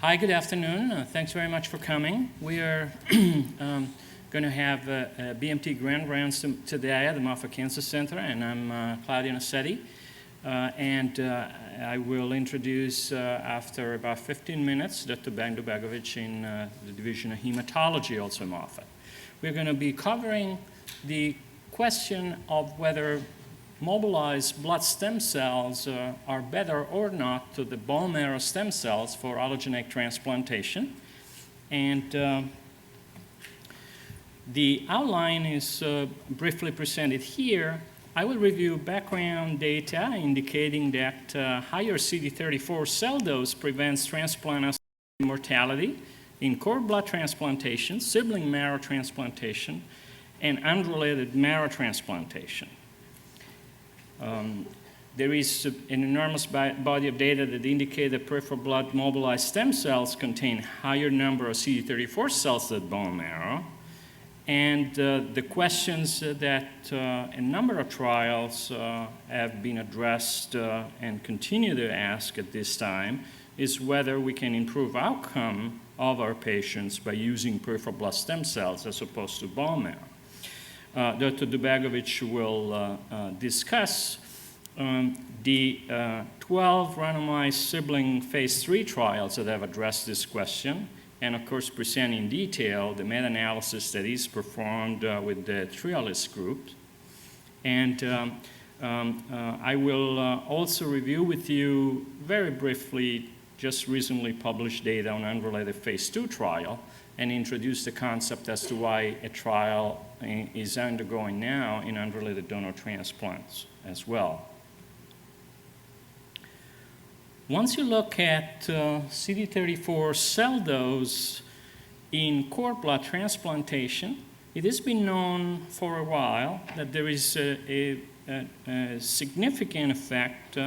Hi, good afternoon. Thanks very much for coming. We are going to have a BMT grand rounds today at the Moffitt Cancer Center, and I'm Claudio Anasetti. I will introduce, after about 15 minutes, Dr. Djulbegovic in the Division of Hematology, also Moffitt. We're going to be covering the question of whether mobilized blood stem cells are better or not to the bone marrow stem cells for allogeneic transplantation. And the outline is briefly presented here. I will review background data indicating that higher CD34 cell dose prevents transplant mortality in cord blood transplantation, sibling marrow transplantation, and unrelated marrow transplantation. There is an enormous body of data that indicate that peripheral blood mobilized stem cells contain higher number of CD34 cells than bone marrow. And the questions that a number of trials have been addressed and continue to ask at this time is whether we can improve outcome of our patients by using peripheral blood stem cells as opposed to bone marrow. Dr. Djulbegovic will discuss the 12 randomized sibling phase 3 trials that have addressed this question, and of course present in detail the meta-analysis that is performed with the Trialis group. And I will also review with you very briefly just recently published data on unrelated phase 2 trial and introduce the concept as to why a trial is undergoing now in unrelated donor transplants as well. Once you look at CD34 cell dose in cord blood transplantation, it has been known for a while that there is a significant effect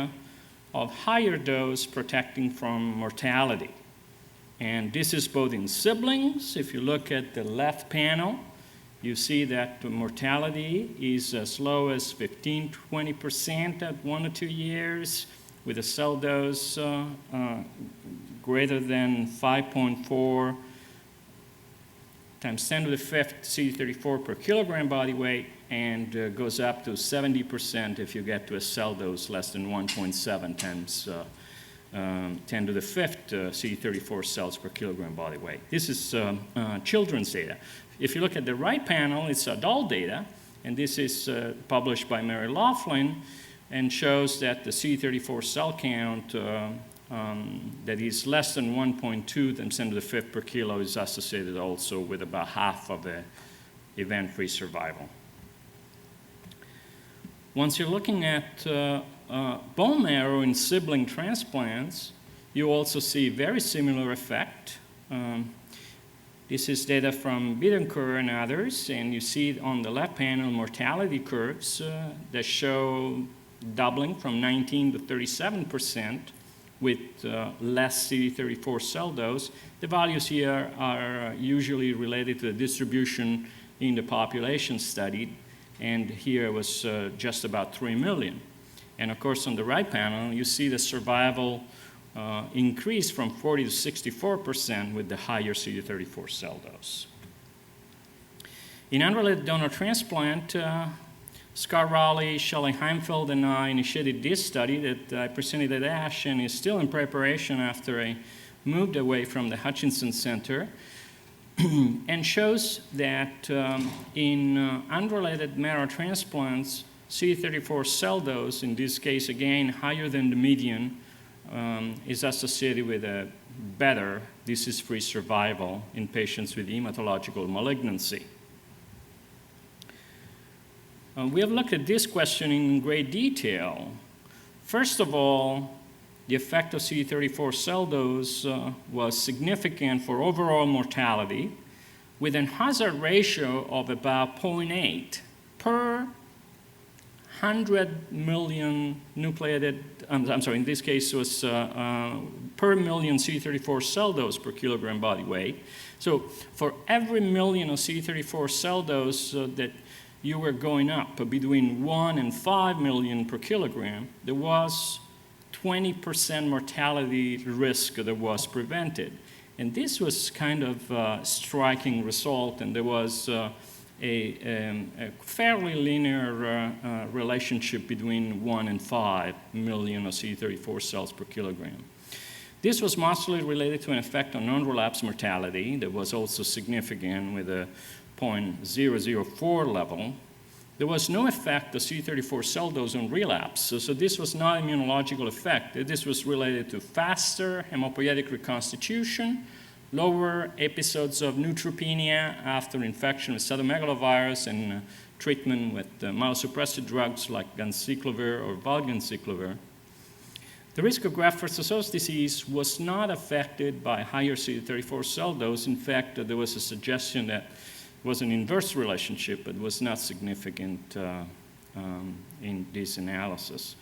of higher dose protecting from mortality. And this is both in siblings. If you look at the left panel, you see that the mortality is as low as 15–20% at 1 to 2 years, with a cell dose greater than 5.4 times 10 to the fifth CD34 per kilogram body weight, and goes up to 70% if you get to a cell dose less than 1.7 times 10 to the fifth CD34 cells per kilogram body weight. This is children's data. If you look at the right panel, it's adult data, and this is published by Mary Laughlin, and shows that the CD34 cell count that is less than 1.2 times 10 to the fifth per kilo is associated also with about half of the event-free survival. Once you're looking at bone marrow in sibling transplants, you also see very similar effect. This is data from Bittencourt and others, and you see on the left panel mortality curves that show doubling from 19 to 37% with less CD34 cell dose. The values here are usually related to the distribution in the population studied, and here it was just about 3 million. And of course, on the right panel, you see the survival increase from 40 to 64% with the higher CD34 cell dose. In unrelated donor transplant, Scott Rowley, Shelley Heimfeld, and I initiated this study that I presented at ASH and is still in preparation after I moved away from the Hutchinson Center, and shows that in unrelated marrow transplants, CD34 cell dose, in this case again higher than the median, is associated with a better disease-free survival in patients with hematological malignancy. We have looked at this question in great detail. First of all, the effect of CD34 cell dose was significant for overall mortality, with a hazard ratio of about 0.8 per 100 million nucleated, I'm sorry, in this case it was per million CD34 cell dose per kilogram body weight. So for every million of CD34 cell dose that you were going up between 1 and 5 million per kilogram, there was 20% mortality risk that was prevented. And this was kind of a striking result, and there was a fairly linear relationship between 1 and 5 million of CD34 cells per kilogram. This was mostly related to an effect on non-relapse mortality that was also significant with a 0.004 level. There was no effect of CD34 cell dose on relapse, so this was not an immunological effect. This was related to faster hematopoietic reconstitution, lower episodes of neutropenia after infection with cytomegalovirus and treatment with myelosuppressive drugs like ganciclovir or valganciclovir. The risk of graft-versus-host disease was not affected by higher CD34 cell dose. In fact, there was a suggestion that it was an inverse relationship, but was not significant in this analysis.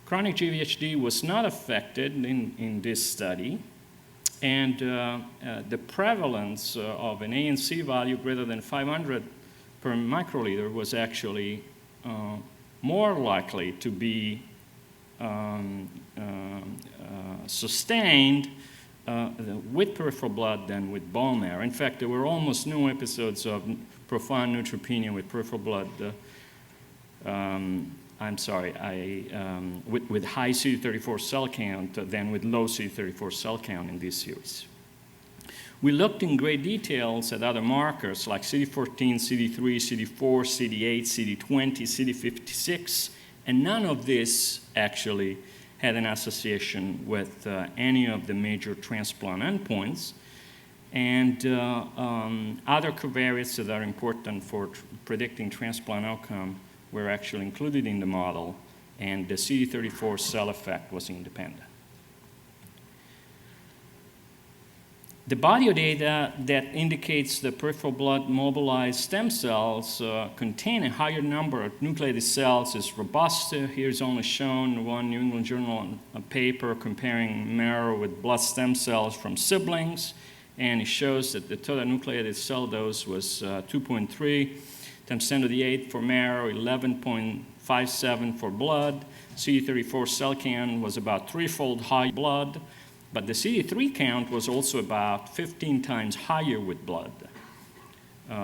Chronic GVHD was not affected in this study, and the prevalence of an ANC value greater than 500 per microliter was actually more likely to be sustained with peripheral blood than with bone marrow. In fact, there were almost no episodes of profound neutropenia with peripheral blood. With high CD34 cell count than with low CD34 cell count in this series. We looked in great details at other markers like CD14, CD3, CD4, CD8, CD20, CD56, and none of this actually had an association with any of the major transplant endpoints. And other covariates that are important for predicting transplant outcome were actually included in the model, and the CD34 cell effect was independent. The body of data that indicates the peripheral blood mobilized stem cells contain a higher number of nucleated cells is robust. Here's only shown one New England Journal paper comparing marrow with blood stem cells from siblings, and it shows that the total nucleated cell dose was 2.3 times 10 to the 8 for marrow, 11.57 for blood. CD34 cell count was about threefold higher blood, but the CD3 count was also about 15 times higher with blood.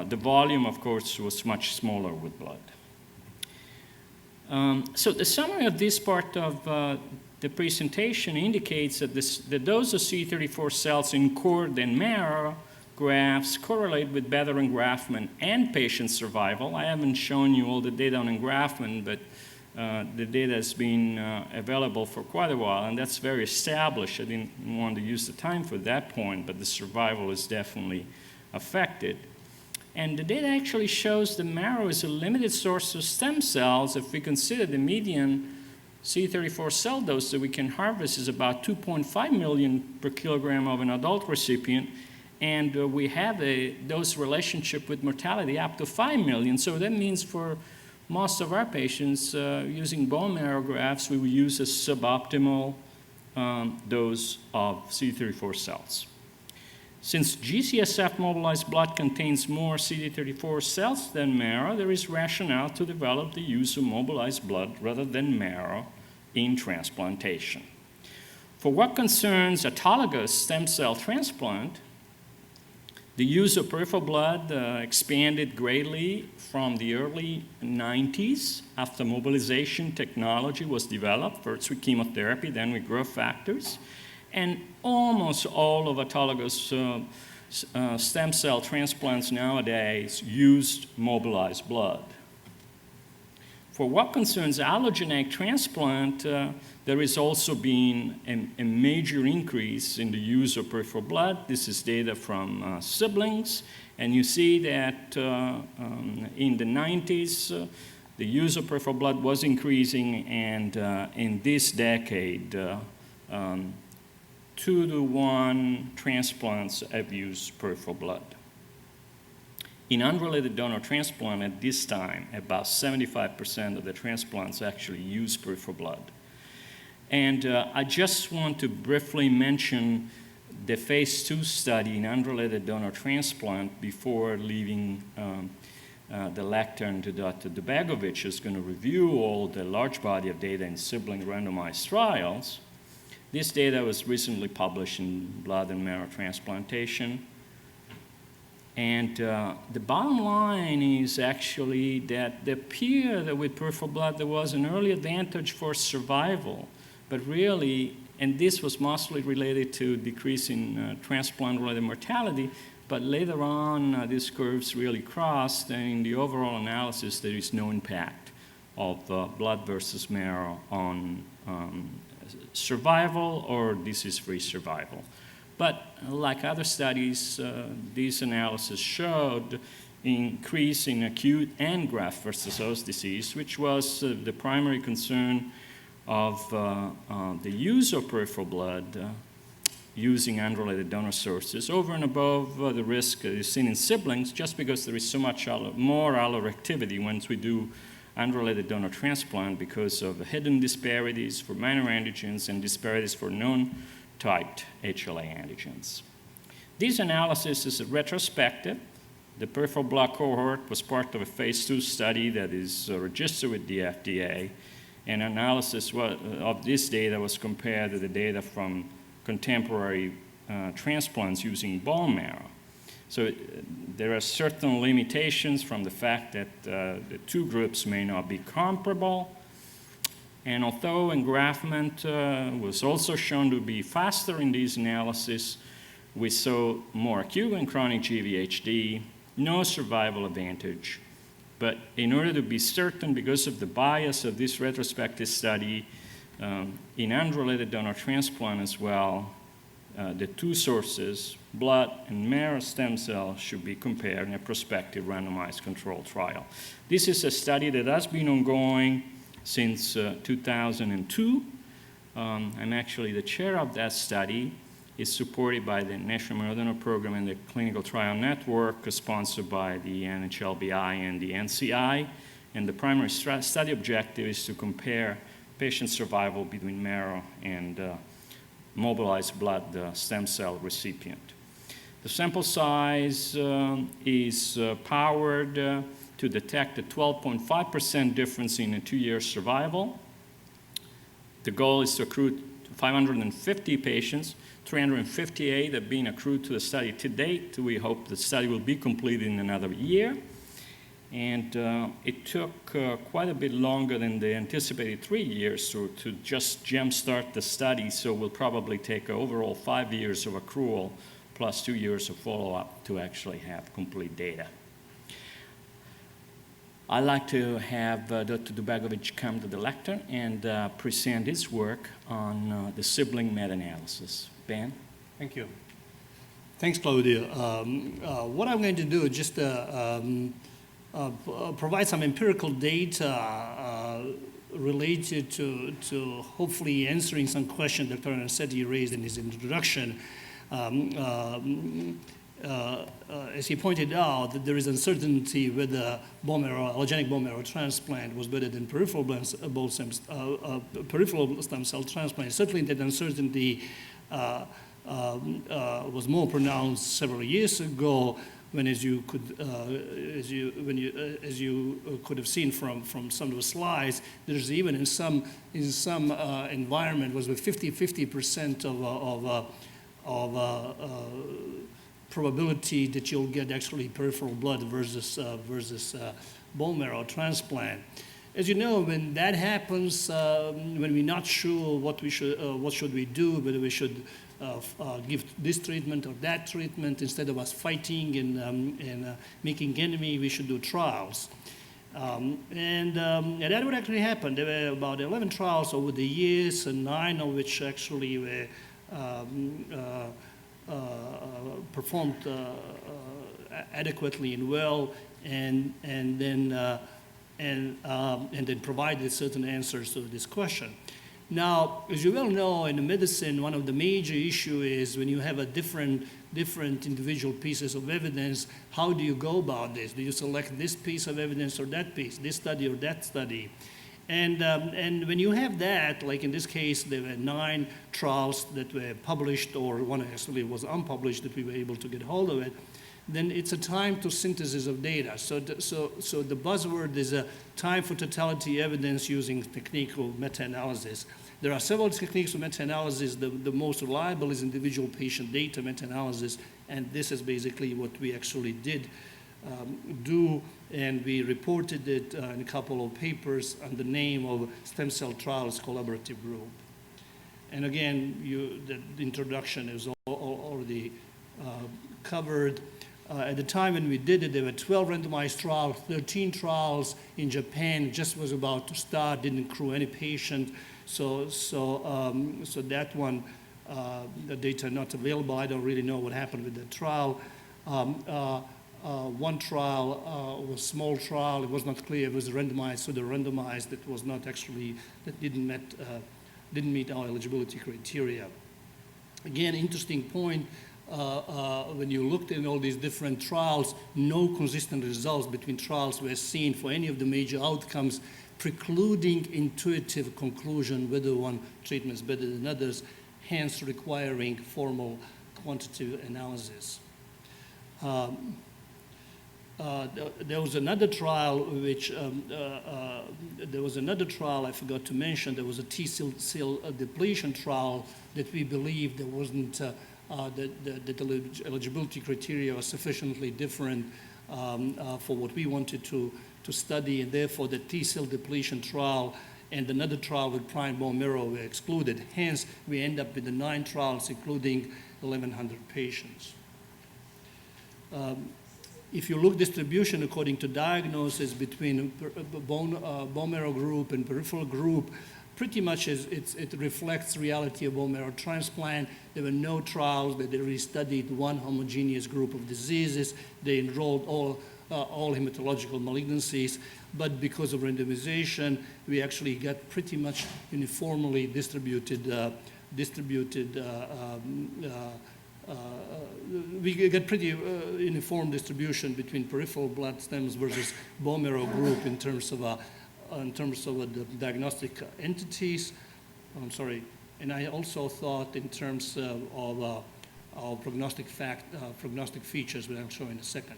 The volume, of course, was much smaller with blood. So the summary of this part of the presentation indicates that the dose of CD34 cells in cord and marrow grafts correlate with better engraftment and patient survival. I haven't shown you all the data on engraftment, but the data has been available for quite a while, and that's very established. I didn't want to use the time for that point, but the survival is definitely affected. And the data actually shows the marrow is a limited source of stem cells. If we consider the median CD34 cell dose that we can harvest is about 2.5 million per kilogram of an adult recipient, and we have a dose relationship with mortality up to 5 million. So that means for most of our patients using bone marrow grafts, we will use a suboptimal dose of CD34 cells. Since GCSF mobilized blood contains more CD34 cells than marrow, there is rationale to develop the use of mobilized blood rather than marrow in transplantation. For what concerns autologous stem cell transplant, the use of peripheral blood expanded greatly from the early 90s after mobilization technology was developed, first with chemotherapy, then with growth factors. And almost all of autologous stem cell transplants nowadays used mobilized blood. For what concerns allogeneic transplant, there has also been a major increase in the use of peripheral blood. This is data from siblings, and you see that in the 90s, the use of peripheral blood was increasing, and in this decade, 2-to-1 transplants have used peripheral blood. In unrelated donor transplant at this time, about 75% of the transplants actually use peripheral blood. And I just want to briefly mention the phase 2 study in unrelated donor transplant before leaving the lectern to Dr. Djulbegovic, who's going to review all the large body of data in sibling randomized trials. This data was recently published in Blood and Marrow Transplantation. And the bottom line is actually that it appeared that with peripheral blood there was an early advantage for survival, but really, and this was mostly related to decrease in transplant-related mortality, but later on these curves really crossed, and in the overall analysis there is no impact of blood versus marrow on survival or disease-free survival. But like other studies, these analyses showed increase in acute and graft versus host disease, which was the primary concern of the use of peripheral blood using unrelated donor sources over and above the risk seen in siblings, just because there is so much more alloreactivity once we do unrelated donor transplant because of the hidden disparities for minor antigens and disparities for non-typed HLA antigens. This analysis is retrospective. The peripheral blood cohort was part of a phase 2 study that is registered with the FDA, and analysis of this data was compared to the data from contemporary transplants using bone marrow. So there are certain limitations from the fact that the two groups may not be comparable. And although engraftment was also shown to be faster in these analyses, we saw more acute and chronic GVHD, no survival advantage. But in order to be certain, because of the bias of this retrospective study, in unrelated donor transplant as well, the two sources, blood and marrow stem cells, should be compared in a prospective randomized controlled trial. This is a study that has been ongoing since 2002. I'm actually the chair of that study. It's supported by the National Marrow Donor Program and the Clinical Trial Network, sponsored by the NHLBI and the NCI. And the primary study objective is to compare patient survival between marrow and mobilized blood stem cell recipient. The sample size is powered to detect a 12.5% difference in a 2-year survival. The goal is to accrue 550 patients. 358 have been accrued to the study to date. We hope the study will be completed in another year. And it took quite a bit longer than the anticipated 3 years to just jumpstart the study, so we'll probably take overall 5 years of accrual plus 2 years of follow-up to actually have complete data. I'd like to have Dr. Djulbegovic come to the lectern and present his work on the sibling meta-analysis. Ben? Thank you. Thanks, Claudio. What I'm going to do is just provide some empirical data related to hopefully answering some questions that Dr. Anasetti raised in his introduction. As he pointed out, that there is uncertainty whether allogeneic bone marrow transplant was better than peripheral stem cell transplant. Certainly that uncertainty was more pronounced several years ago, when as you could have seen from some of the slides, there's even in some environment was with 50% of probability that you'll get actually peripheral blood versus bone marrow transplant. As you know, when that happens, when we're not sure what should we do, whether we should give this treatment or that treatment, instead of us fighting and making enemy, we should do trials. And that would actually happen. There were about 11 trials over the years, and 9 of which actually were performed adequately and well, and then provided certain answers to this question. Now, as you well know, in medicine, one of the major issues is when you have a different individual pieces of evidence, how do you go about this? Do you select this piece of evidence or that piece, this study or that study? And when you have that, like in this case, there were 9 trials that were published, or one actually was unpublished that we were able to get hold of it. then it's a time to synthesis of data. So the buzzword is a time for totality evidence using technique of meta-analysis. There are several techniques of meta-analysis. The most reliable is individual patient data meta-analysis, and this is basically what we actually did do, and we reported it in a couple of papers under the name of Stem Cell Trials Collaborative Group. And again, the introduction is already covered. At the time when we did it, there were 12 randomized trials, 13 trials in Japan, just was about to start, didn't accrue any patient. So that one, the data not available. I don't really know what happened with that trial. One trial was a small trial. It was not clear. It was randomized, so the randomized that was not actually, that didn't meet our eligibility criteria. Again, interesting point, when you looked at all these different trials, no consistent results between trials were seen for any of the major outcomes, precluding intuitive conclusion whether one treatment is better than others, hence requiring formal quantitative analysis. There was another trial which, I forgot to mention. There was a T-cell depletion trial that we believe there wasn't, that the eligibility criteria was sufficiently different for what we wanted to study, and therefore the T-cell depletion trial and another trial with prime bone marrow were excluded. Hence, we end up with the 9 trials, including 1,100 patients. If you look distribution according to diagnosis between bone marrow group and peripheral group, pretty much it reflects reality of bone marrow transplant. There were no trials that they really studied one homogeneous group of diseases. They enrolled all hematological malignancies, but because of randomization, we actually got pretty much uniformly distributed we get pretty uniform distribution between peripheral blood stems versus bone marrow group in terms of the diagnostic entities. I'm sorry, and I also thought in terms of prognostic features, which I'll show in a second.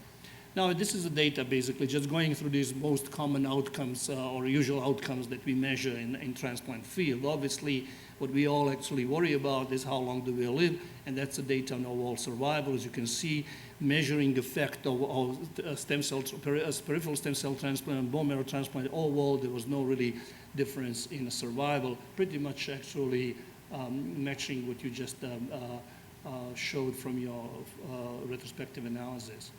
Now, this is the data basically just going through these most common outcomes or usual outcomes that we measure in transplant field. Obviously, what we all actually worry about is how long do we live, and that's the data on overall survival. As you can see, measuring effect of stem cells, peripheral stem cell transplant and bone marrow transplant, overall there was no really difference in survival, pretty much actually matching what you just showed from your retrospective analysis.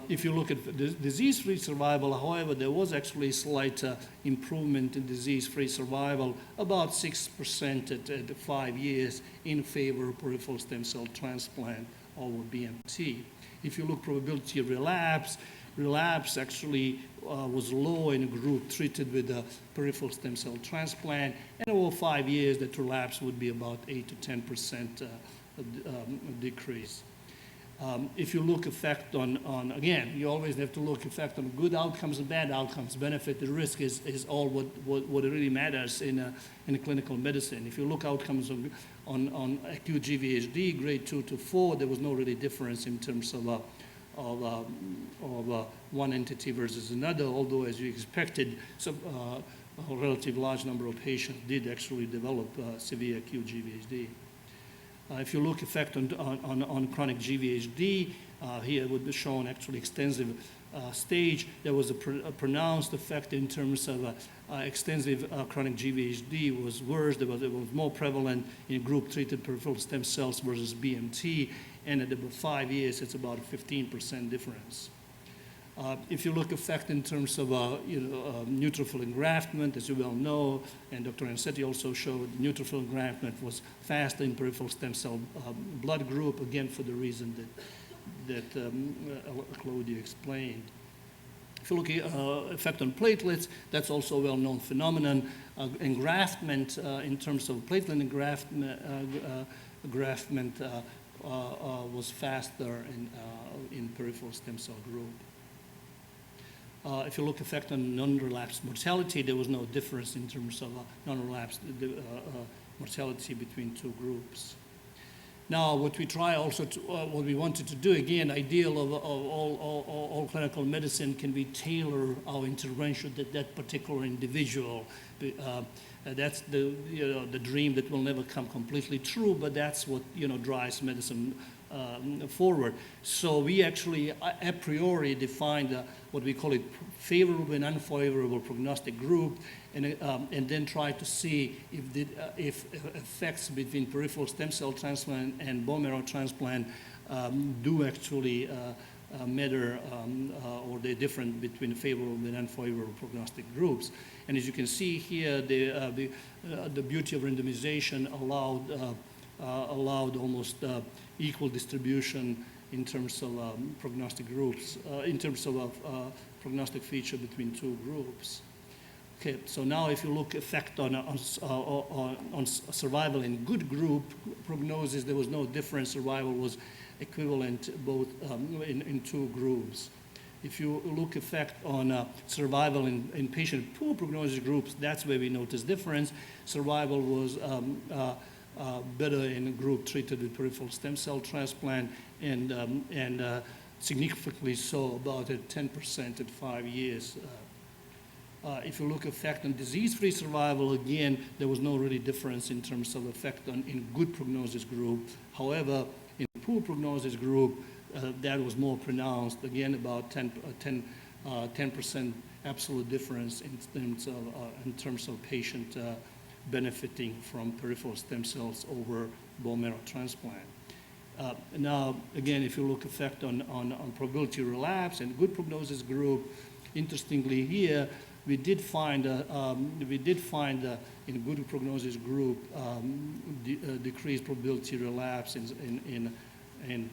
If you look at disease-free survival, however, there was actually a slight improvement in disease-free survival, about 6% at 5 years in favor of peripheral stem cell transplant over BMT. If you look probability of relapse actually was low in a group treated with a peripheral stem cell transplant, and over 5 years that relapse would be about 8 to 10% decrease. If you look effect on, again, you always have to look effect on good outcomes and bad outcomes. Benefit, the risk is all what really matters in clinical medicine. If you look outcomes on acute GVHD, grade 2 to 4, there was no really difference in terms of one entity versus another, although as you expected, a relatively large number of patients did actually develop severe acute GVHD. If you look effect on chronic GVHD, here would be shown actually extensive stage. There was a pronounced effect in terms of extensive chronic GVHD was worse. It was more prevalent in group treated peripheral stem cells versus BMT, and at about 5 years, it's about a 15% difference. If you look effect in terms of neutrophil engraftment, as you well know, and Dr. Anasetti also showed, neutrophil engraftment was faster in peripheral stem cell blood group, again for the reason that Claudio explained. If you look at effect on platelets, that's also a well-known phenomenon. Engraftment in terms of platelet engraftment was faster in peripheral stem cell group. If you look effect on non-relapsed mortality, there was no difference in terms of non-relapsed mortality between two groups. Now, what we try also to, what we wanted to do, again, ideal of all clinical medicine can be tailor our intervention to that particular individual. That's the the dream that will never come completely true, but that's what drives medicine forward. So we actually a priori defined what we call it favorable and unfavorable prognostic group, and then try to see if effects between peripheral stem cell transplant and bone marrow transplant do actually matter, or they're different between favorable and unfavorable prognostic groups. And as you can see here, the beauty of randomization allowed almost equal distribution in terms of prognostic groups, in terms of prognostic feature between two groups. Okay, so now if you look effect on survival in good group prognosis, there was no difference. Survival was equivalent both in two groups. If you look effect on survival in patient poor prognosis groups, that's where we notice difference. Survival was better in a group treated with peripheral stem cell transplant, and significantly so, about at 10% at 5 years. If you look effect on disease-free survival, again, there was no really difference in terms of effect in good prognosis group. However, in poor prognosis group, that was more pronounced, again, about 10% absolute difference in terms of patient benefiting from peripheral stem cells over bone marrow transplant. Now, again, if you look effect on probability relapse and good prognosis group, interestingly here, we did find in good prognosis group decreased probability relapse in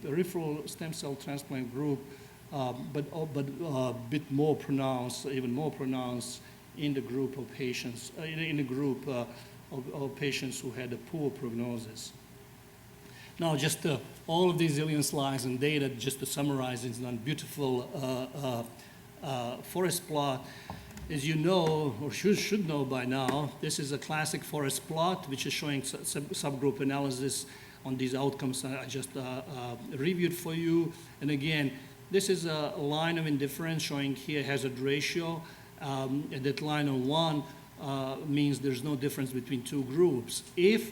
peripheral stem cell transplant group, but a bit more pronounced, even more pronounced in the group of patients, in the group of patients who had a poor prognosis. Now, just all of these zillion slides and data, just to summarize, it's a beautiful forest plot. As you know, or should know by now, this is a classic forest plot, which is showing subgroup analysis on these outcomes I just reviewed for you. And again, this is a line of indifference showing here hazard ratio. And that line on 1 means there's no difference between two groups. If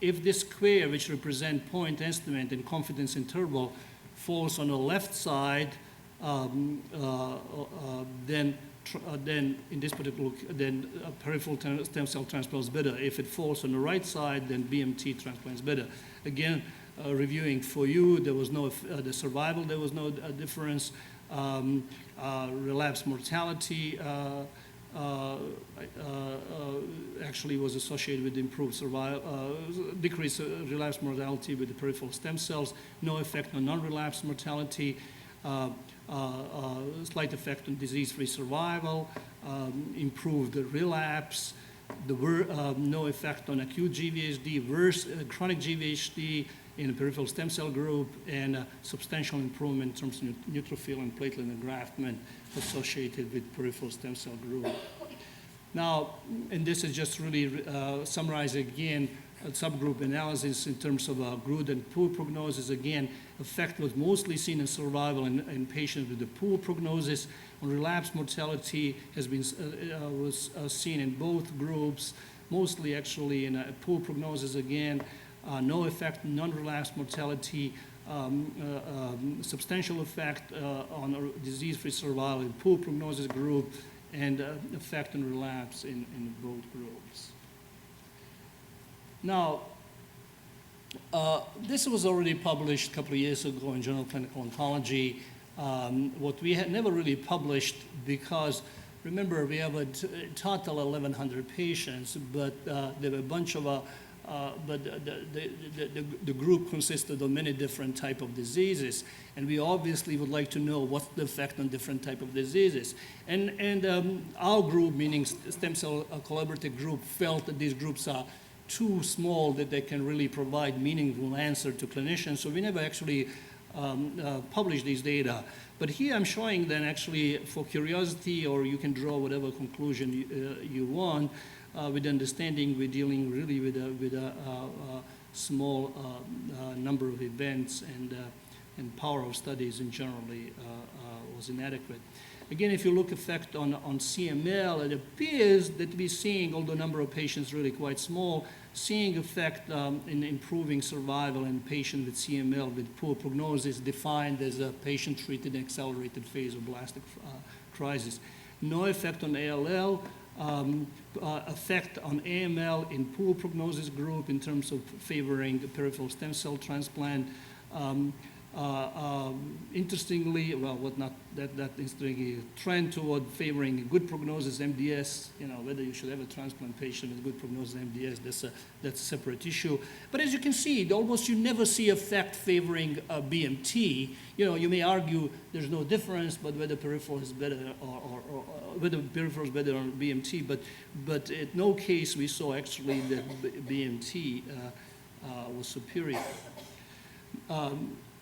this square, which represent point estimate and confidence interval, falls on the left side, then in this particular, then peripheral stem cell transplant is better. If it falls on the right side, then BMT transplant is better. Again, reviewing for you, there was no, the survival, there was no difference. Relapse mortality actually was associated with improved survival, decreased relapse mortality with the peripheral stem cells, no effect on non-relapse mortality. Slight effect on disease-free survival, improved relapse, no effect on acute GVHD, chronic GVHD in the peripheral stem cell group, and substantial improvement in terms of neutrophil and platelet engraftment associated with peripheral stem cell group. Now, and this is just really summarizing again subgroup analysis in terms of good and poor prognosis. Again, effect was mostly seen in survival in patients with a poor prognosis. On relapse mortality has been was seen in both groups, mostly actually in a poor prognosis again. No effect on non-relapse mortality, substantial effect on disease-free survival in poor prognosis group, and effect on relapse in both groups. Now, this was already published a couple of years ago in Journal of Clinical Oncology. What we had never really published, because remember we have a total 1,100 patients, but there were a bunch of but the group consisted of many different type of diseases, and we obviously would like to know what's the effect on different type of diseases. And our group, meaning stem cell collaborative group, felt that these groups are too small that they can really provide meaningful answer to clinicians. So we never actually published these data. But here I'm showing then actually for curiosity, or you can draw whatever conclusion you want. With understanding, we're dealing really with number of events, and power of studies in generally was inadequate. Again, if you look effect on CML, it appears that we're seeing, although number of patients really quite small, seeing effect in improving survival in patients with CML with poor prognosis, defined as a patient treated in accelerated phase of blastic crisis. No effect on ALL, effect on AML in poor prognosis group in terms of favoring peripheral stem cell transplant. Interestingly, well, what not that interesting trend toward favoring good prognosis MDS. Whether you should have a transplant patient with good prognosis MDS, that's a separate issue. But as you can see, almost you never see effect favoring BMT. You may argue there's no difference, but whether peripheral is better or whether peripheral is better on BMT. But in no case we saw actually that BMT was superior.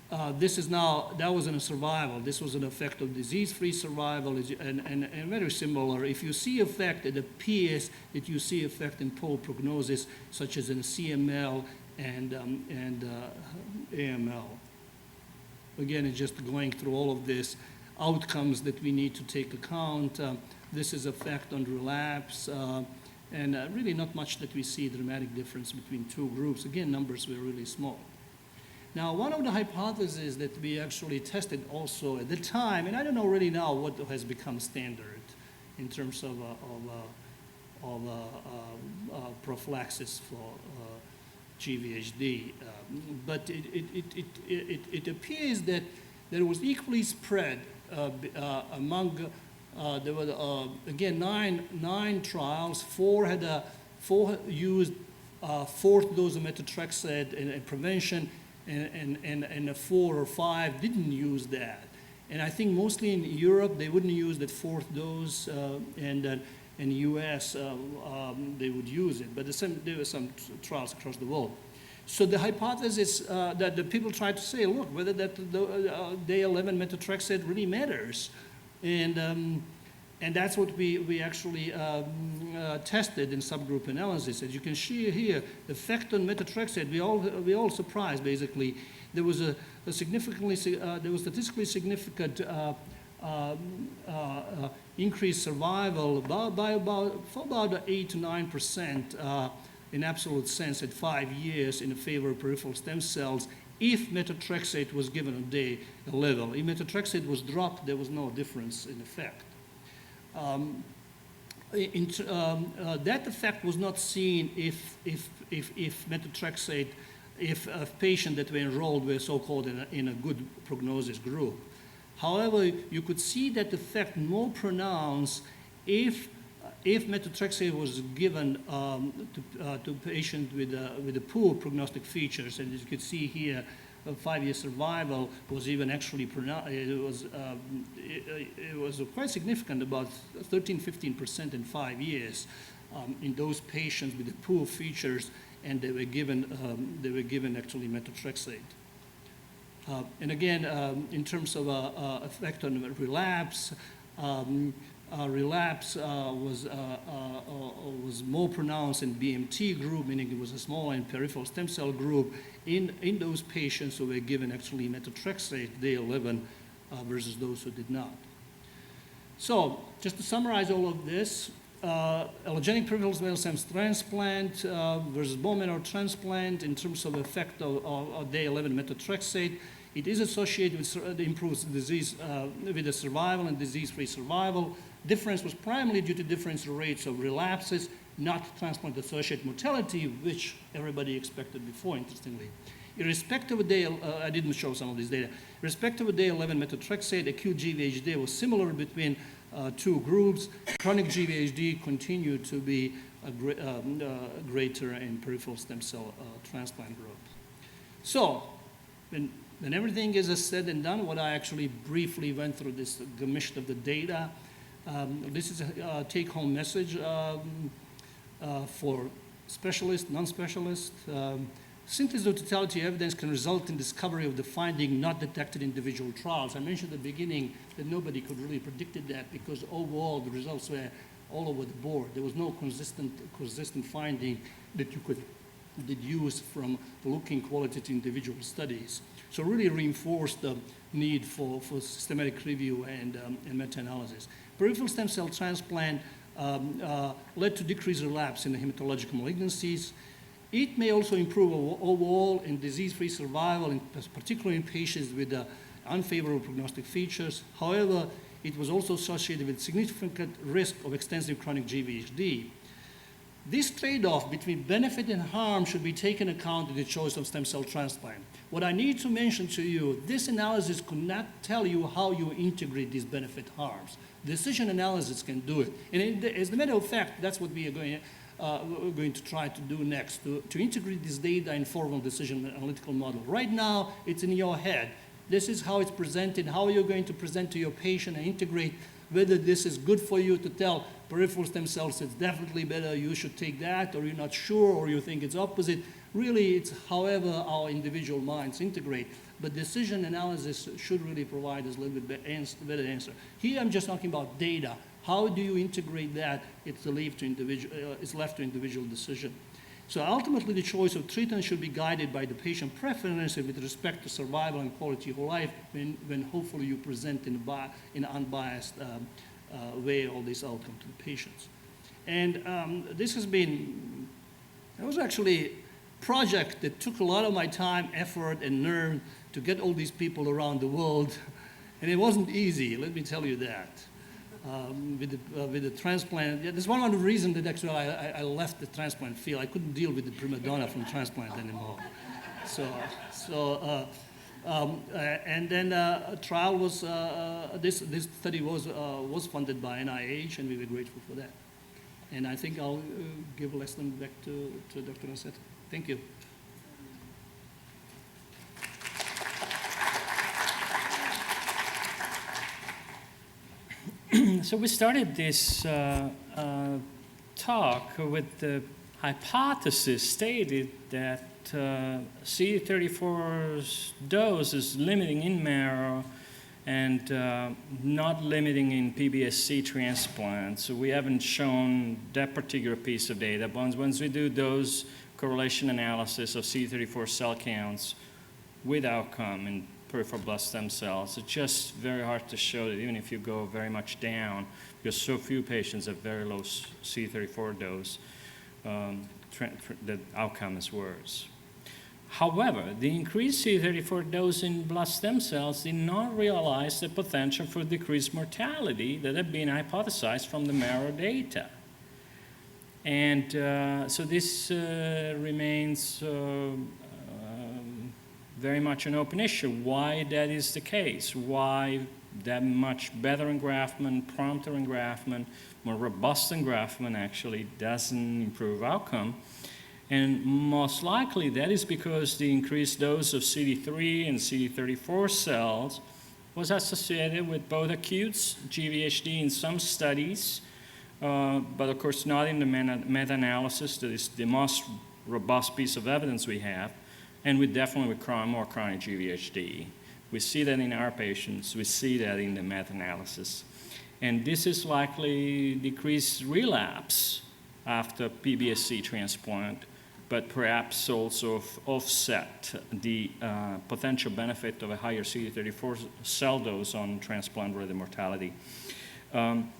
That was in a survival. This was an effect of disease-free survival, and very similar. If you see effect, it appears that you see effect in poor prognosis, such as in CML and AML. Again, it's just going through all of this outcomes that we need to take account. This is effect on relapse, and really not much that we see dramatic difference between two groups. Again, numbers were really small. Now, one of the hypotheses that we actually tested also at the time, and I don't know really now what has become standard in terms of prophylaxis for GVHD, but it appears that there was equally spread among, there were, again, nine trials. Four used fourth dose of methotrexate in prevention, and 4 or 5 didn't use that. And I think mostly in Europe, they wouldn't use that fourth dose, and in the US, they would use it. But there were some trials across the world. So the hypothesis that the people tried to say, look, whether the day 11 methotrexate really matters. And that's what we actually tested in subgroup analysis. As you can see here, the effect on methotrexate, we all surprised basically. There was there was statistically significant increased survival for about 8 to 9% in absolute sense at 5 years in favor of peripheral stem cells if methotrexate was given on day 11. If methotrexate was dropped, there was no difference in effect. That effect was not seen if methotrexate, if a patient that were enrolled were so-called in a good prognosis group. However, you could see that effect more pronounced if methotrexate was given to patients with a poor prognostic features, and as you can see here, 5-year survival was even actually pronounced. It was quite significant, about 13-15% in 5 years in those patients with the poor features, and they were given actually methotrexate. And again, in terms of effect on relapse, relapse was more pronounced in BMT group, meaning it was a small and peripheral stem cell group in those patients who were given actually methotrexate day 11 versus those who did not. So just to summarize all of this, allogeneic peripheral stem cell transplant versus bone marrow transplant in terms of effect of day 11 methotrexate. It is associated with improved disease with the survival and disease-free survival. Difference was primarily due to difference rates of relapses, not transplant-associated mortality, which everybody expected before, interestingly. Irrespective of day, I didn't show some of this data. Irrespective of day 11 methotrexate, acute GVHD was similar between two groups. Chronic GVHD continued to be greater in peripheral stem cell transplant group. So, when everything is said and done, what I actually briefly went through this gamish of the data. This is a take-home message for specialists, non-specialists. Synthesis of totality evidence can result in discovery of the finding not detected in individual trials. I mentioned at the beginning that nobody could really predicted that because overall the results were all over the board. There was no consistent finding that you could deduced from looking qualitative individual studies. So really reinforced the need for systematic review and meta-analysis. Peripheral stem cell transplant led to decreased relapse in the hematological malignancies. It may also improve overall in disease-free survival, particularly in patients with unfavorable prognostic features. However, it was also associated with significant risk of extensive chronic GVHD. This trade-off between benefit and harm should be taken account in the choice of stem cell transplant. What I need to mention to you, this analysis could not tell you how you integrate these benefit harms. Decision analysis can do it. And as a matter of fact, that's what we are going to try to do next, to integrate this data in formal decision analytical model. Right now, it's in your head. This is how it's presented, how you're going to present to your patient and integrate whether this is good for you to tell peripheral stem cells it's definitely better, you should take that, or you're not sure, or you think it's opposite. Really, it's however our individual minds integrate. But decision analysis should really provide us a little bit better answer. Here I'm just talking about data. How do you integrate that? It's left to individual decision. So ultimately, the choice of treatment should be guided by the patient preference with respect to survival and quality of life when hopefully you present in an unbiased way all these outcomes to the patients. And this has been, it was actually a project that took a lot of my time, effort, and nerve to get all these people around the world. And it wasn't easy, let me tell you that. With the transplant, yeah, that's one of the reasons that actually I left the transplant field. I couldn't deal with the prima donna from transplant anymore. And then a trial was, this study was funded by NIH, and we were grateful for that. And I think I'll give a lesson back to Dr. Anasetti. Thank you. So we started this talk with the hypothesis stated that CD34's dose is limiting in marrow and not limiting in PBSC transplant. So we haven't shown that particular piece of data. But once we do dose correlation analysis of CD34 cell counts with outcome in peripheral blood stem cells, it's just very hard to show that even if you go very much down, because so few patients have very low CD34 dose, the outcome is worse. However, the increased CD34 dose in blood stem cells did not realize the potential for decreased mortality that had been hypothesized from the marrow data. And so this remains very much an open issue, why that is the case, why that much better engraftment, prompter engraftment, more robust engraftment actually doesn't improve outcome. And most likely that is because the increased dose of CD3 and CD34 cells was associated with both acute GVHD in some studies, but of course not in the meta-analysis, that is the most robust piece of evidence we have, and we definitely with more chronic GVHD. We see that in our patients, we see that in the meta-analysis. And this is likely decreased relapse after PBSC transplant, but perhaps also offset the potential benefit of a higher CD34 cell dose on transplant-related mortality. Bottom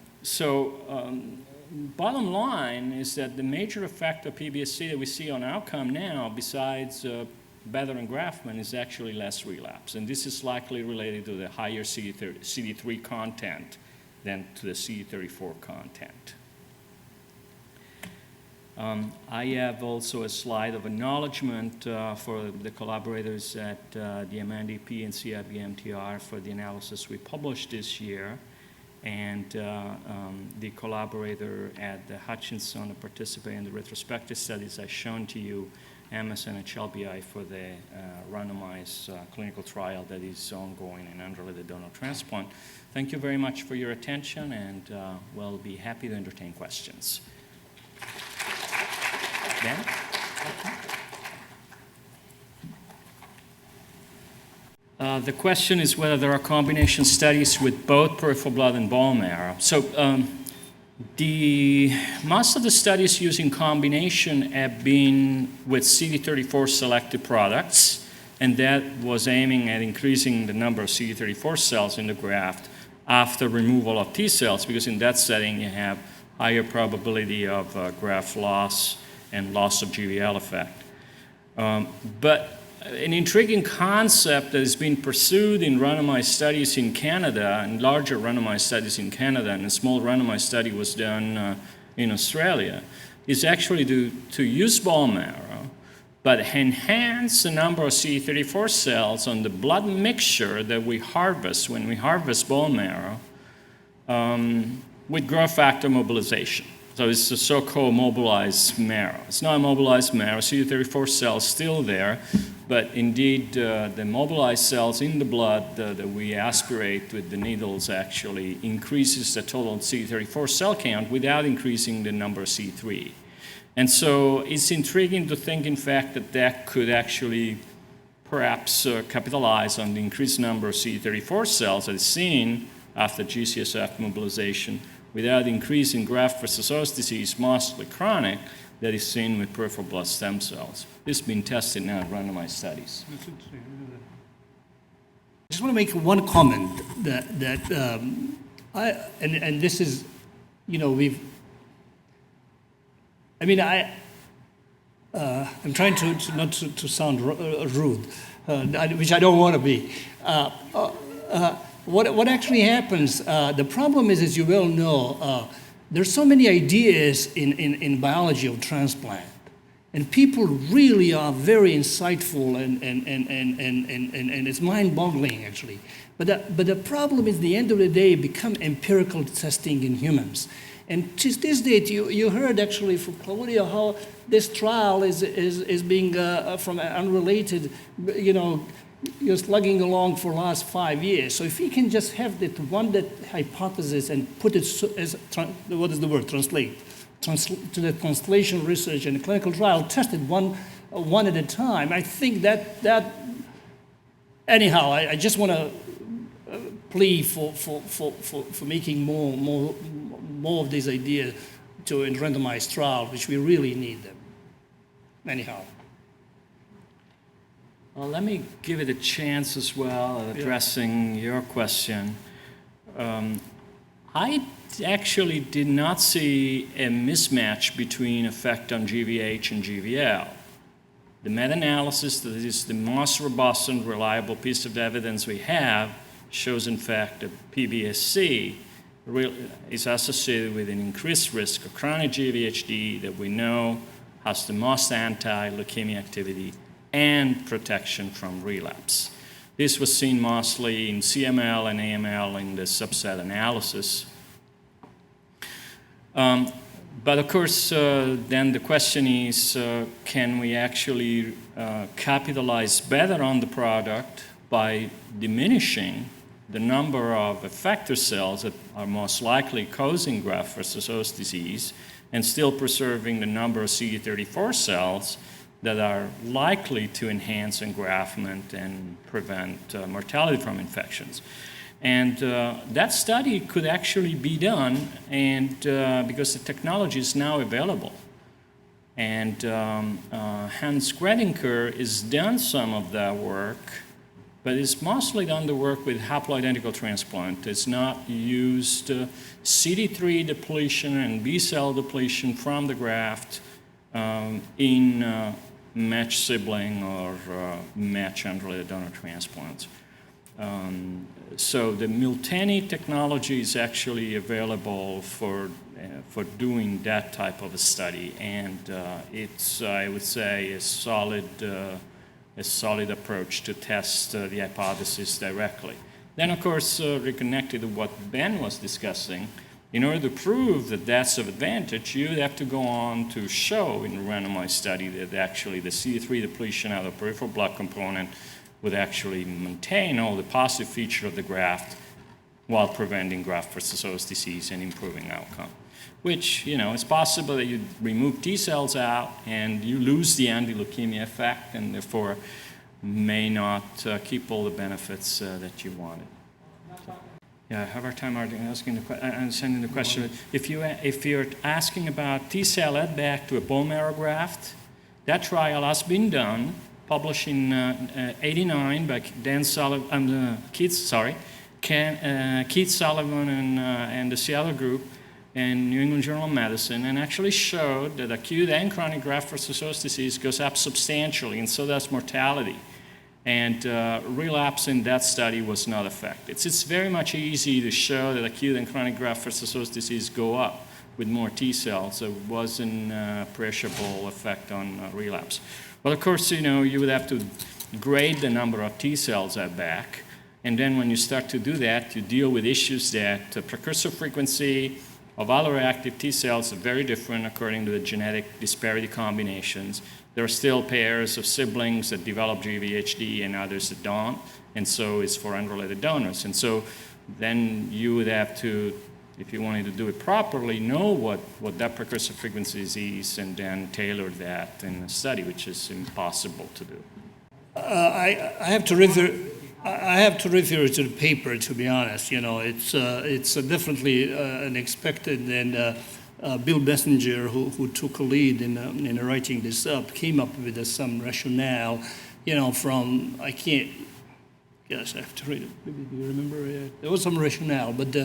line is that the major effect of PBSC that we see on outcome now, besides better engraftment, is actually less relapse. And this is likely related to the higher CD3 content than to the CD34 content. I have also a slide of acknowledgement for the collaborators at the MNDP and CIBMTR for the analysis we published this year, and the collaborator at the Hutchinson to participate in the retrospective studies I've shown to you, Emerson and HLBI, for the randomized clinical trial that is ongoing in unrelated donor transplant. Thank you very much for your attention, and we'll be happy to entertain questions. Ben? The question is whether there are combination studies with both peripheral blood and bone marrow. So Most of the studies using combination have been with CD34 selected products, and that was aiming at increasing the number of CD34 cells in the graft after removal of T cells, because in that setting you have higher probability of graft loss and loss of GVL effect. But an intriguing concept that has been pursued in randomized studies in Canada, and larger randomized studies in Canada, and a small randomized study was done in Australia, is actually to use bone marrow, but enhance the number of CD34 cells on the blood mixture that we harvest when we harvest bone marrow with growth factor mobilization. So it's the so-called mobilized marrow. It's not a mobilized marrow, CD34 cells still there, but indeed the mobilized cells in the blood that we aspirate with the needles actually increases the total CD34 cell count without increasing the number of C3. And so it's intriguing to think, in fact, that that could actually perhaps capitalize on the increased number of CD34 cells that is seen after GCSF mobilization without increasing graft versus host disease, mostly chronic, that is seen with peripheral blood stem cells. This has been tested now in randomized studies. I just want to make one comment and this is, you know, I'm trying to not to sound rude, which I don't want to be. What actually happens, the problem is, as you well know, there's so many ideas in biology of transplant, and people really are very insightful and it's mind-boggling actually. But the problem is, at the end of the day, become empirical testing in humans. And to this date, you heard actually from Claudio how this trial is being from Unrelated, you know, you're slugging along for the last 5 years. So if we can just have that hypothesis and put it as, what is the word, translate to the translation research and clinical trial, tested one at a time, I think that anyhow, I just want to plea for making more of these ideas to a randomized trial, which we really need them. Anyhow. Well, let me give it a chance as well at addressing your question. I actually did not see a mismatch between effect on GVH and GVL. The meta-analysis, that is the most robust and reliable piece of evidence we have, shows in fact that PBSC is associated with an increased risk of chronic GVHD that we know has the most anti-leukemia activity and protection from relapse. This was seen mostly in CML and AML in the subset analysis. But of course, then the question is, can we actually capitalize better on the product by diminishing the number of effector cells that are most likely causing graft versus host disease and still preserving the number of CD34 cells that are likely to enhance engraftment and prevent mortality from infections. And that study could actually be done, and because the technology is now available. And Hans Gredinger has done some of that work, but it's mostly done the work with haploidentical transplant. It's not used CD3 depletion and B-cell depletion from the graft in matched sibling or matched unrelated donor transplants. So the Miltenyi technology is actually available for doing that type of a study, and it's, I would say, a solid approach to test the hypothesis directly. Then, of course, reconnected to what Ben was discussing, in order to prove that that's of advantage, you'd have to go on to show in a randomized study that actually the CD3 depletion out of the peripheral blood component would actually maintain all the positive features of the graft while preventing graft versus host disease and improving outcome. Which, you know, it's possible that you remove T cells out and you lose the anti-leukemia effect and therefore may not keep all the benefits that you wanted. Yeah, I have a hard time understanding the question. If you're asking about T-cell add-back to a bone marrow graft, that trial has been done, published in '89 by Keith Sullivan and the Seattle group in New England Journal of Medicine, and actually showed that acute and chronic graft-versus-host disease goes up substantially, and so does mortality. And relapse in that study was not affected. It's very much easy to show that acute and chronic graft-versus-host disease go up with more T cells. There wasn't a appreciable effect on relapse. But of course, you would have to grade the number of T cells at back. And then when you start to do that, you deal with issues that the precursor frequency of alloreactive T cells are very different according to the genetic disparity combinations. There are still pairs of siblings that develop GVHD and others that don't, and so it's for unrelated donors. And so then you would have to, if you wanted to do it properly, know what that precursor frequency is and then tailor that in a study, which is impossible to do. I have to refer to the paper, to be honest. It's definitely unexpected, and Bill Bessinger, who took a lead in writing this up, came up with some rationale, from, I have to read it. Maybe do you remember? There was some rationale, but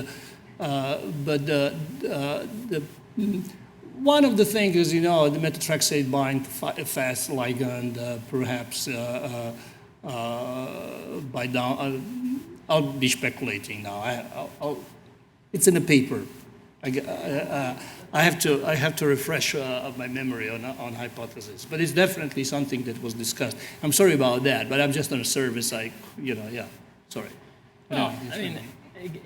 one of the things is, the methotrexate bind fast ligand, perhaps by down. I'll be speculating now. It's in the paper. I have to refresh my memory on hypothesis, but it's definitely something that was discussed. I'm sorry about that, but I'm just on a service. Sorry. No,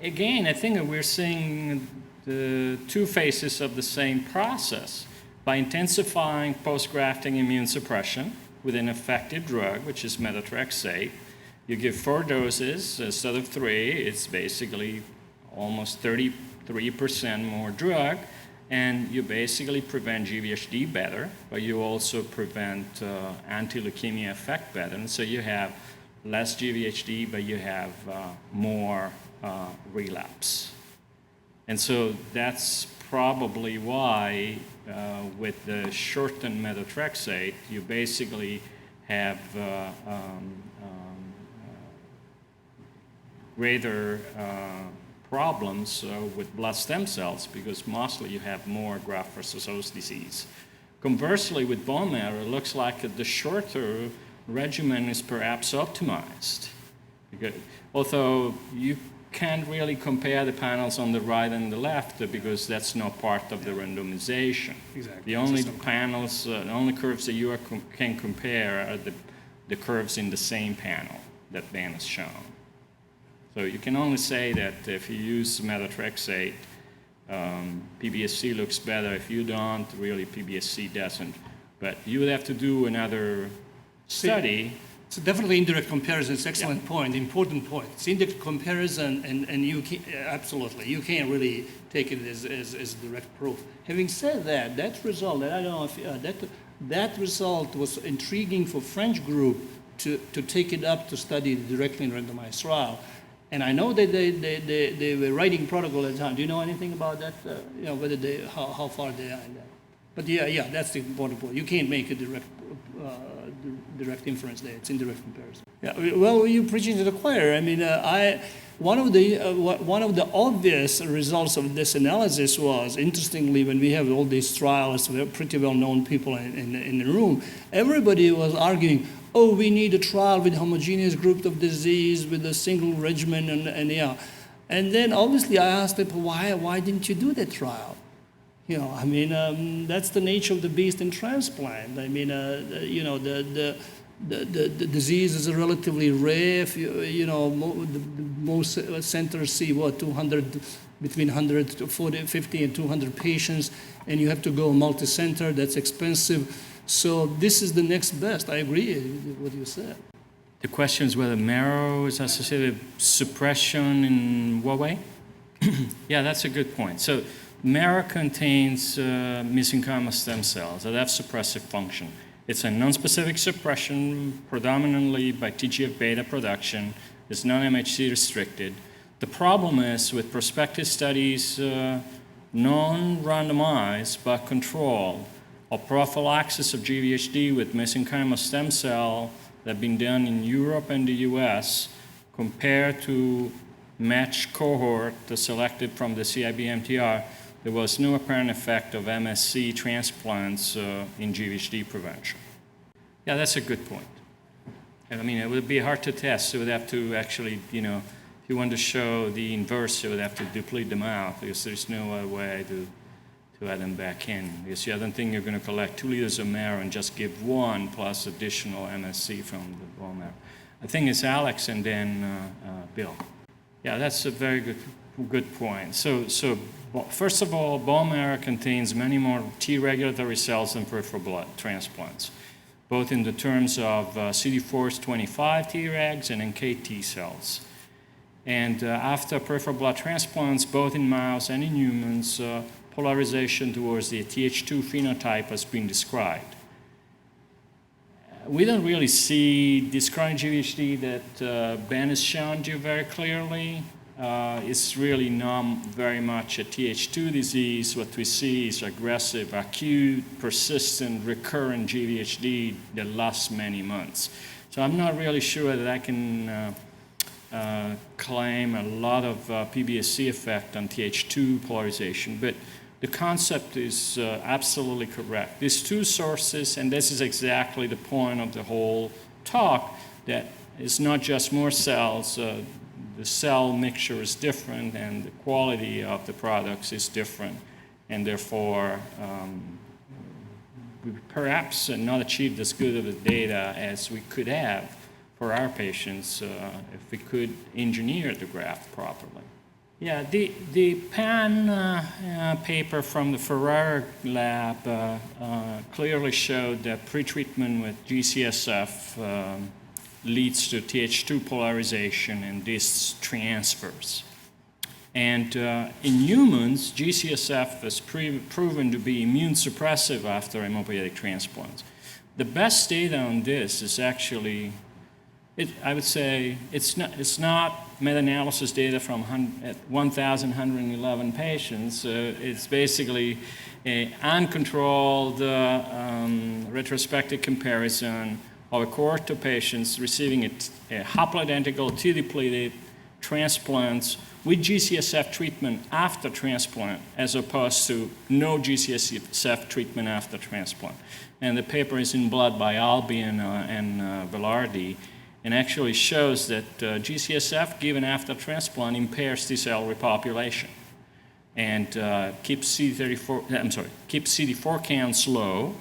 again, I think that we're seeing the two phases of the same process. By intensifying post-grafting immune suppression with an effective drug, which is methotrexate, you give 4 doses instead of 3. It's basically almost 33% more drug, and you basically prevent GVHD better, but you also prevent anti-leukemia effect better. And so you have less GVHD, but you have more relapse. And so that's probably why with the shortened methotrexate, you basically have greater problems with blood stem cells, because mostly you have more graft-versus-host disease. Conversely, with bone marrow, it looks like the shorter regimen is perhaps optimized. Although you can't really compare the panels on the right and the left because that's not part of the randomization. Exactly. The only panels, the only curves that you can compare are the curves in the same panel that Ben has shown. So you can only say that if you use methotrexate, PBSC looks better. If you don't, really PBSC doesn't. But you would have to do another study. It's definitely indirect comparison. It's an excellent point, important point. It's indirect comparison, and you can, absolutely, you can't really take it as direct proof. Having said that, that result, and I don't know if that result was intriguing for French group to take it up to study directly in randomized trial. And I know that they were writing protocol at the time. Do you know anything about that? Whether how far they are in that? But yeah, that's the important point. You can't make a direct inference there. It's indirect comparison. Yeah, well, you're preaching to the choir. I mean, one of the obvious results of this analysis was, interestingly, when we have all these trials, we have pretty well-known people in the room. Everybody was arguing, oh, we need a trial with homogeneous group of disease with a single regimen, and then obviously I asked people, why didn't you do that trial? That's the nature of the beast in transplant. I mean, the disease is relatively rare. Most centers see between 150 and 200 patients, and you have to go multi-center. That's expensive. So this is the next best. I agree with what you said. The question is whether marrow is associated with suppression in what way? Yeah, that's a good point. So marrow contains mesenchymal stem cells that have suppressive function. It's a non-specific suppression predominantly by TGF-beta production. It's non-MHC restricted. The problem is with prospective studies, non-randomized but controlled, or prophylaxis of GVHD with mesenchymal stem cell that have been done in Europe and the US compared to matched cohort selected from the CIBMTR, there was no apparent effect of MSC transplants in GVHD prevention. Yeah, that's a good point. I mean, it would be hard to test. You would have to actually, you know, if you want to show the inverse, you would have to deplete them out because there's no other way to add them back in. Because I don't think you're going to collect 2 liters of marrow and just give 1 plus additional MSC from the bone marrow. I think it's Alex and then Bill. Yeah, that's a very good point. So first of all, bone marrow contains many more T regulatory cells than peripheral blood transplants, both in the terms of CD4s25 Tregs and NKT cells. And after peripheral blood transplants, both in mouse and in humans, polarization towards the Th2 phenotype has been described. We don't really see this chronic GVHD that Ben has shown you very clearly. It's really not very much a Th2 disease. What we see is aggressive, acute, persistent, recurrent GVHD that lasts many months. So I'm not really sure that I can claim a lot of PBSC effect on Th2 polarization, but the concept is absolutely correct. These 2 sources, and this is exactly the point of the whole talk, that it's not just more cells, the cell mixture is different and the quality of the products is different, and therefore we perhaps not achieved as good of a data as we could have for our patients if we could engineer the graft properly. Yeah, the PAN paper from the Ferrara lab clearly showed that pretreatment with GCSF leads to Th2 polarization and this transfers. And in humans, GCSF is proven to be immune suppressive after hematopoietic transplants. The best data on this is actually, I would say, it's not meta-analysis data from 1,111 patients. It's basically an uncontrolled retrospective comparison of a cohort of patients receiving a haploidentical T-depleted transplants with GCSF treatment after transplant as opposed to no GCSF treatment after transplant. And the paper is in Blood by Albion and Velarde, and actually shows that GCSF given after transplant impairs T-cell repopulation and keeps CD4 counts low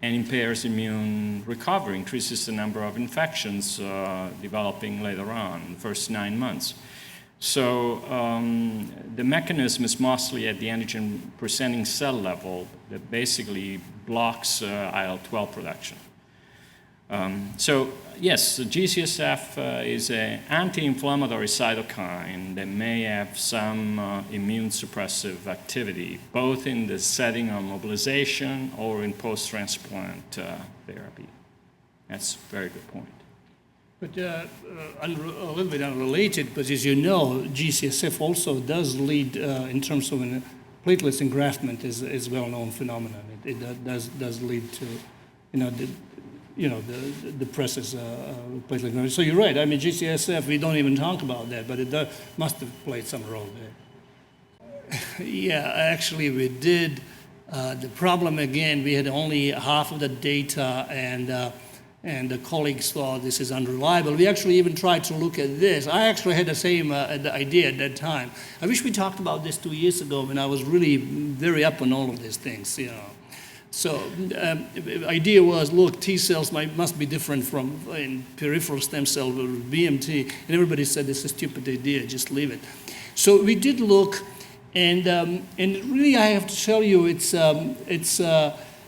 and impairs immune recovery, increases the number of infections developing later on, in the first 9 months. So the mechanism is mostly at the antigen-presenting cell level that basically blocks IL-12 production. So yes, the GCSF is an anti-inflammatory cytokine that may have some immune suppressive activity, both in the setting of mobilization or in post-transplant therapy. That's a very good point. But a little bit unrelated, but as you know, GCSF also does lead, in terms of platelets engraftment, is well-known phenomenon. It does lead to, the presses platelet engraftment. So you're right. I mean, GCSF, we don't even talk about that, but it must have played some role there. Yeah, actually, we did. The problem again, we had only half of the data, and the colleagues thought this is unreliable. We actually even tried to look at this. I actually had the same idea at that time. I wish we talked about this 2 years ago when I was really very up on all of these things, So the idea was, look, T cells must be different from in peripheral stem cell or BMT, and everybody said this is a stupid idea, just leave it. So we did look, and really I have to tell you, it's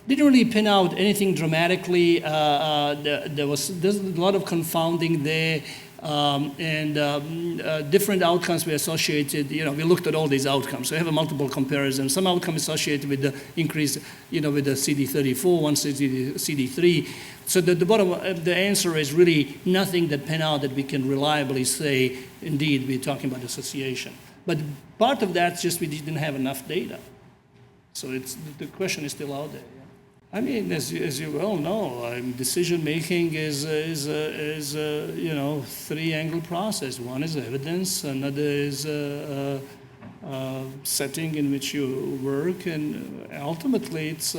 didn't really pin out anything dramatically. There's a lot of confounding there. Different outcomes were associated. We looked at all these outcomes. So we have a multiple comparison. Some outcomes associated with the increase, with the CD34, one CD3. So the answer is really nothing that pan out that we can reliably say, indeed, we're talking about association. But part of that's just we didn't have enough data. So the question is still out there. I mean, as you well know, decision making is a three-angle process. One is evidence, another is setting in which you work, and ultimately it's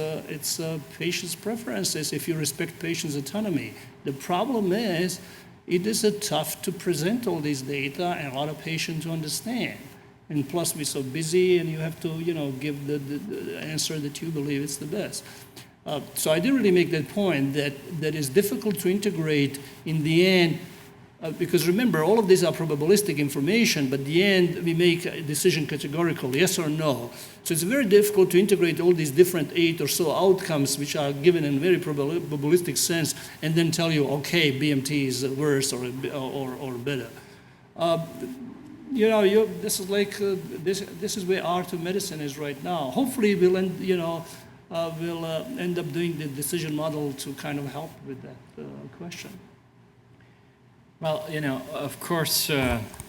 patient's preferences. If you respect patient's autonomy, the problem is it is tough to present all these data and a lot of patients to understand. And plus, we're so busy, and you have to give the answer that you believe is the best. So I didn't really make that point that it's difficult to integrate in the end, because remember, all of these are probabilistic information, but in the end, we make a decision categorical, yes or no. So it's very difficult to integrate all these different 8 or so outcomes, which are given in a very probabilistic sense, and then tell you, okay, BMT is worse or better. This is like this is where art of medicine is right now. Hopefully, we'll end up doing the decision model to kind of help with that question. Well, of course,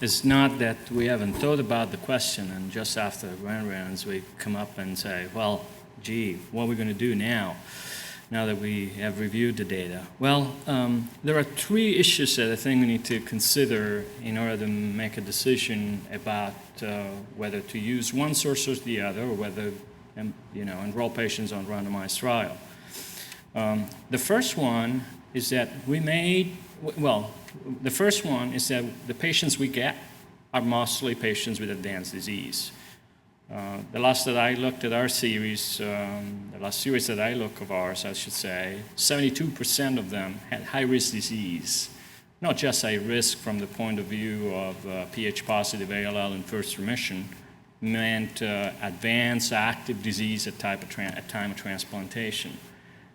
it's not that we haven't thought about the question, and just after rounds we come up and say, well, gee, what are we going to do now that we have reviewed the data? Well, there are 3 issues that I think we need to consider in order to make a decision about whether to use one source or the other, or whether enroll patients on randomized trial. The first one is that the patients we get are mostly patients with advanced disease. The last that I looked at our series, the last series that I looked of ours, I should say, 72% of them had high-risk disease. Not just high risk from the point of view of Ph-positive ALL in first remission, meant advanced active disease at time of transplantation.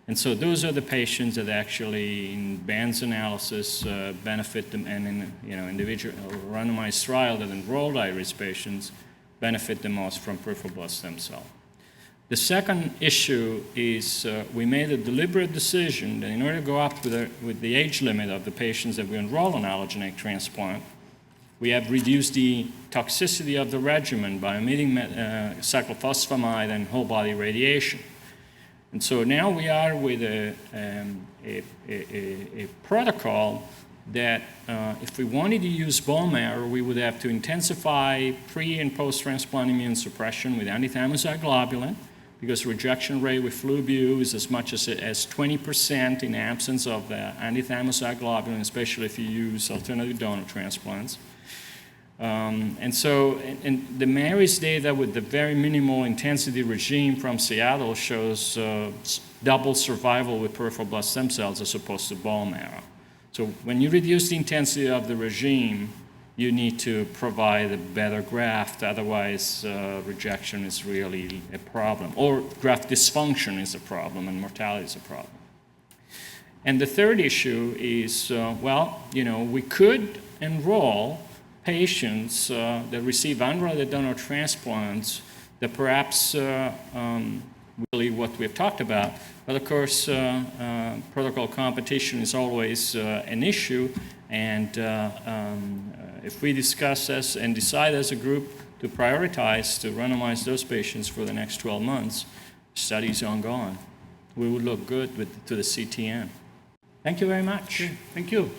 And so those are the patients that actually, in Band's analysis, benefit them, and in individual randomized trial that enrolled high-risk patients benefit the most from peripheral blood stem cell. The second issue is we made a deliberate decision that in order to go up with the age limit of the patients that we enroll in allogeneic transplant, we have reduced the toxicity of the regimen by omitting cyclophosphamide and whole body radiation. And so now we are with a protocol that if we wanted to use bone marrow, we would have to intensify pre- and post-transplant immune suppression with antithymocyte globulin, because rejection rate with Flu/Bu is as much as 20% in absence of antithymocyte globulin, especially if you use alternative donor transplants. And the Mary's data with the very minimal intensity regime from Seattle shows double survival with peripheral blood stem cells as opposed to bone marrow. So when you reduce the intensity of the regime, you need to provide a better graft, otherwise rejection is really a problem, or graft dysfunction is a problem and mortality is a problem. And the third issue is, we could enroll patients that receive unrelated donor transplants that perhaps really what we've talked about, but of course protocol competition is always an issue, and if we discuss this and decide as a group to prioritize to randomize those patients for the next 12 months, studies ongoing, we would look good to the CTN. Thank you very much. Okay. Thank you.